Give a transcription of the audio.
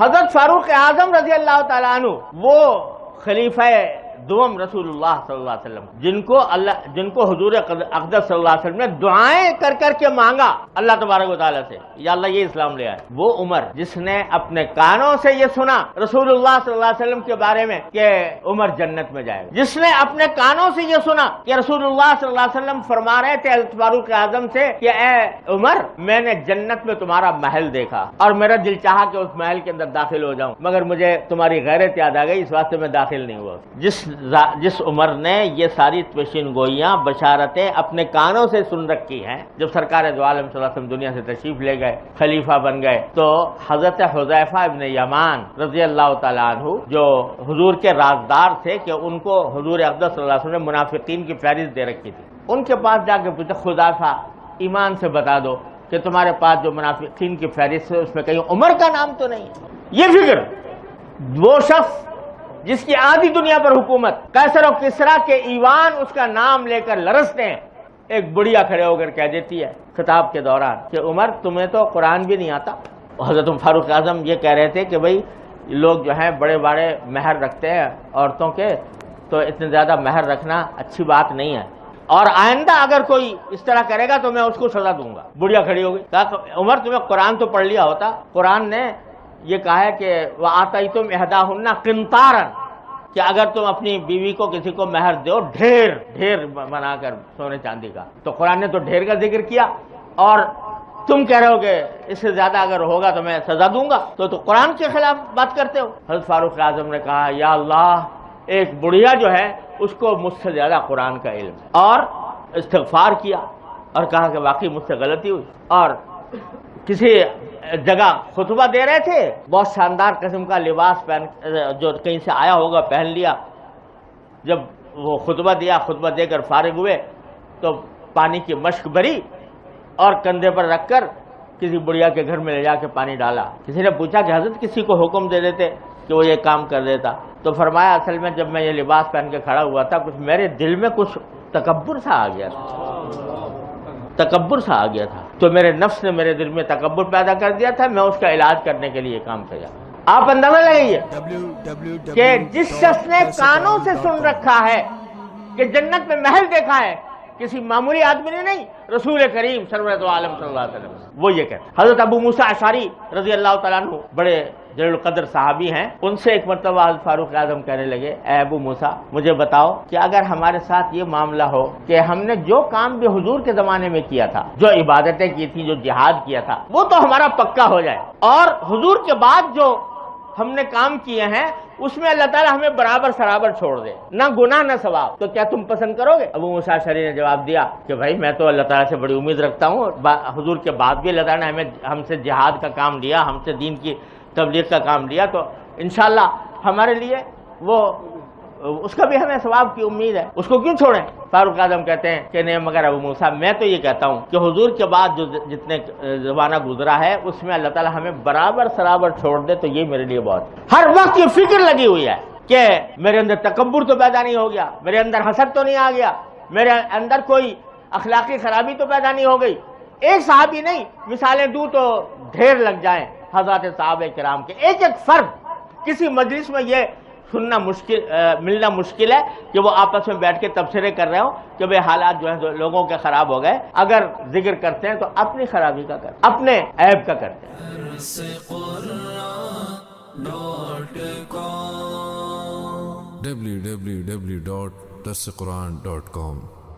حضرت فاروق اعظم رضی اللہ تعالیٰ عنہ وہ خلیفہ دوم رسول اللہ صلی اللہ علیہ وسلم جن کو حضور اقدس صلی اللہ علیہ وسلم نے دعائیں کر کر کے مانگا اللہ تبارک و تعالیٰ سے، یا اللہ یہ اسلام لے آئے، وہ عمر جس نے اپنے کانوں سے یہ سنا رسول اللہ صلی اللہ علیہ وسلم کے بارے میں کہ عمر جنت میں جائے گا، جس نے اپنے کانوں سے یہ سنا کہ رسول اللہ صلی اللہ علیہ وسلم فرما رہے تھے حضرت فاروق اعظم سے کہ اے عمر میں نے جنت میں تمہارا محل دیکھا اور میرا دل چاہا کہ اس محل کے اندر داخل ہو جاؤں، مگر مجھے تمہاری غیرت یاد آ گئی، اس واسطے میں داخل نہیں ہوا۔ جس عمر نے یہ ساری پیشین گوئیاں بشارتیں اپنے کانوں سے سن رکھی ہیں، جب سرکار دو عالم صلی اللہ علیہ وسلم دنیا سے تشریف لے گئے، خلیفہ بن گئے، تو حضرت حذیفہ ابن یمان رضی اللہ تعالیٰ عنہ جو حضور کے رازدار تھے کہ ان کو حضور اقدس صلی اللہ علیہ وسلم نے منافقین کی فہرست دے رکھی تھی، ان کے پاس جا کے پوچھا حذیفہ ایمان سے بتا دو کہ تمہارے پاس جو منافقین کی فہرست ہے اس میں کہیں عمر کا نام تو نہیں ہے؟ یہ فکر وہ شخص جس کی آدھی دنیا پر حکومت، قیصر و کسریٰ کے ایوان اس کا نام لے کر لرزتے ہیں، ایک بڑھیا کھڑے ہو کر کہہ دیتی ہے خطاب کے دوران کہ عمر تمہیں تو قرآن بھی نہیں آتا۔ حضرت فاروق اعظم یہ کہہ رہے تھے کہ بھئی لوگ جو ہیں بڑے بڑے مہر رکھتے ہیں عورتوں کے، تو اتنے زیادہ مہر رکھنا اچھی بات نہیں ہے، اور آئندہ اگر کوئی اس طرح کرے گا تو میں اس کو سزا دوں گا۔ بڑھیا کھڑی ہو گئی، کہا عمر تمہیں قرآن تو پڑھ لیا ہوتا، قرآن نے یہ کہا ہے کہ وَآتَيْتُمْ إِحْدَاهُنَّ قِنطَارًا، کہ اگر تم اپنی بیوی کو کسی کو مہر دو ڈھیر بنا کر سونے چاندی کا، تو قرآن نے تو ڈھیر کا ذکر کیا، اور تم کہہ رہے ہو کہ اس سے زیادہ اگر ہوگا تو میں سزا دوں گا، تو قرآن کے خلاف بات کرتے ہو۔ حضرت فاروق اعظم نے کہا یا اللہ، ایک بڑھیا جو ہے اس کو مجھ سے زیادہ قرآن کا علم، اور استغفار کیا اور کہا کہ واقعی مجھ سے غلطی ہوئی، اور کسی جگہ خطبہ دے رہے تھے، بہت شاندار قسم کا لباس پہن جو کہیں سے آیا ہوگا پہن لیا، جب وہ خطبہ دیا، خطبہ دے کر فارغ ہوئے تو پانی کی مشک بھری اور کندھے پر رکھ کر کسی بڑھیا کے گھر میں لے جا کے پانی ڈالا۔ کسی نے پوچھا کہ حضرت کسی کو حکم دے دیتے کہ وہ یہ کام کر دیتا، تو فرمایا اصل میں جب میں یہ لباس پہن کے کھڑا ہوا تھا، کچھ میرے دل میں کچھ تکبر سا آ گیا تھا، تو میرے نفس نے میرے دل میں تکبر پیدا کر دیا تھا، میں اس کا علاج کرنے کے لیے کام کیا۔ آپ اندازہ لگائیے کہ جس شخص نے کانوں سے سن رکھا ہے کہ جنت میں محل دیکھا ہے، کسی معمولی آدمی نے نہیں، رسول کریم سرور دو عالم صلی اللہ علیہ وسلم وہ یہ کہتے۔ حضرت ابو موسیٰ اشعری رضی اللہ تعالیٰ عنہ بڑے جلیل القدر صحابی ہیں، ان سے ایک مرتبہ حضرت فاروق اعظم کہنے لگے اے ابو موسیٰ مجھے بتاؤ کہ اگر ہمارے ساتھ یہ معاملہ ہو کہ ہم نے جو کام بھی حضور کے زمانے میں کیا تھا، جو عبادتیں کی تھی، جو جہاد کیا تھا، وہ تو ہمارا پکا ہو جائے، اور حضور کے بعد جو ہم نے کام کیے ہیں اس میں اللہ تعالیٰ ہمیں برابر سرابر چھوڑ دے، نہ گناہ نہ ثواب، تو کیا تم پسند کرو گے؟ ابو موسیٰ اشعری نے جواب دیا کہ بھائی میں تو اللہ تعالیٰ سے بڑی امید رکھتا ہوں، حضور کے بعد بھی اللہ تعالیٰ نے ہم سے جہاد کا کام لیا، ہم سے دین کی تبلیغ کا کام لیا، تو انشاءاللہ ہمارے لیے وہ اس کا بھی ہمیں ثواب کی امید ہے، اس کو کیوں چھوڑیں؟ فاروق اعظم کہتے ہیں کہ نہیں مگر ابو موسیٰ میں تو یہ کہتا ہوں کہ حضور کے بعد جو جتنے زمانہ گزرا ہے اس میں اللہ تعالیٰ ہمیں برابر سرابر چھوڑ دے تو یہ میرے لیے بہت ہے۔ ہر وقت یہ فکر لگی ہوئی ہے کہ میرے اندر تکبر تو پیدا نہیں ہو گیا، میرے اندر حسد تو نہیں آ گیا، میرے اندر کوئی اخلاقی خرابی تو پیدا نہیں ہو گئی۔ ایک صحابی نہیں، مثالیں دوں تو ڈھیر لگ جائیں حضرات صحابہ کرام کے، ایک ایک فرد کسی مجلس میں یہ سننا ملنا مشکل ہے کہ وہ آپس میں بیٹھ کے تبصرے کر رہے ہوں کہ بھئی حالات جو ہیں لوگوں کے خراب ہو گئے، اگر ذکر کرتے ہیں تو اپنی خرابی کا کرتے ہیں، اپنے عیب کا کرتے ہیں۔ www.darsequran.com